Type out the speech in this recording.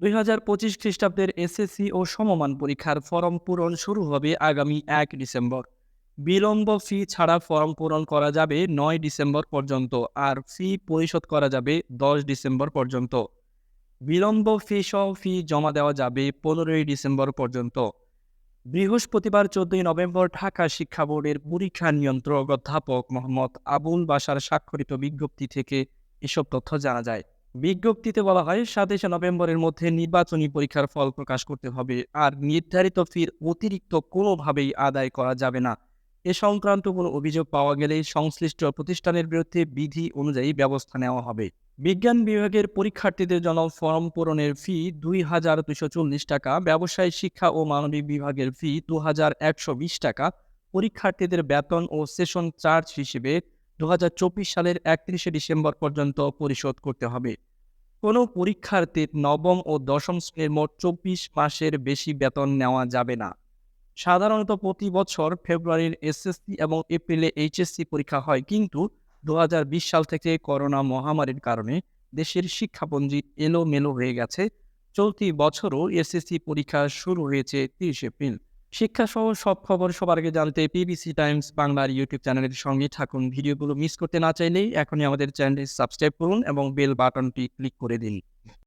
2025 খ্রিস্টাব্দের এসএসসি ও সমমান পরীক্ষার ফরম পূরণ শুরু হবে আগামী ১ ডিসেম্বর। বিলম্ব ফি ছাড়া ফরম পূরণ করা যাবে ৯ ডিসেম্বর পর্যন্ত, আর ফি পরিশোধ করা যাবে ১০ ডিসেম্বর পর্যন্ত। বিলম্ব ফি সহ ফি জমা দেওয়া যাবে ১৫ই ডিসেম্বর পর্যন্ত। বৃহস্পতিবার ১৪ই নভেম্বর ঢাকা শিক্ষা বোর্ডের পরীক্ষা নিয়ন্ত্রক অধ্যাপক মোহাম্মদ আবুল বাশার স্বাক্ষরিত বিজ্ঞপ্তি থেকে এসব তথ্য জানা যায়। বিজ্ঞপ্তিতে বলা হয়, ২৭শে নভেম্বরের মধ্যে নির্বাচনী পরীক্ষার ফল প্রকাশ করতে হবে, আর নির্ধারিত ফির অতিরিক্ত কোনোভাবেই আদায় করা যাবে না। এ সংক্রান্ত কোনো অভিযোগ পাওয়া গেলে সংশ্লিষ্ট প্রতিষ্ঠানের বিরুদ্ধে বিধি অনুযায়ী ব্যবস্থা নেওয়া হবে। বিজ্ঞান বিভাগের পরীক্ষার্থীদের জন্য ফরম পূরণের ফি ২,২৪০ টাকা, ব্যবসায় শিক্ষা ও মানবিক বিভাগের ফি ২,১২০ টাকা, পরীক্ষার্থীদের বেতন ও সেশন চার্জ হিসেবে ২০২৪ সালের ৩১শে ডিসেম্বর পর্যন্ত পরিশোধ করতে হবে। কোনো পরীক্ষার্থীর নবম ও দশম শ্রেণীর মোট ২৪ মাসের বেশি বেতন নেওয়া যাবে না। সাধারণত প্রতি বছর ফেব্রুয়ারির এসএসসি এবং এপ্রিলে এইচএসসি পরীক্ষা হয়, কিন্তু ২০২০ সাল থেকে করোনা মহামারীর কারণে দেশের শিক্ষাপঞ্জি এলোমেলো হয়ে গেছে। চলতি বছরও এসএসসি পরীক্ষা শুরু হয়েছে ৩০ এপ্রিল। শিক্ষাসহ সব খবর সবার আগে জানতে পিবিসি টাইমস বাংলার ইউটিউব চ্যানেলের সঙ্গে থাকুন। ভিডিওগুলো মিস করতে না চাইলেই এখনই আমাদের চ্যানেলটি সাবস্ক্রাইব করুন এবং বেল বাটনটি ক্লিক করে দিন।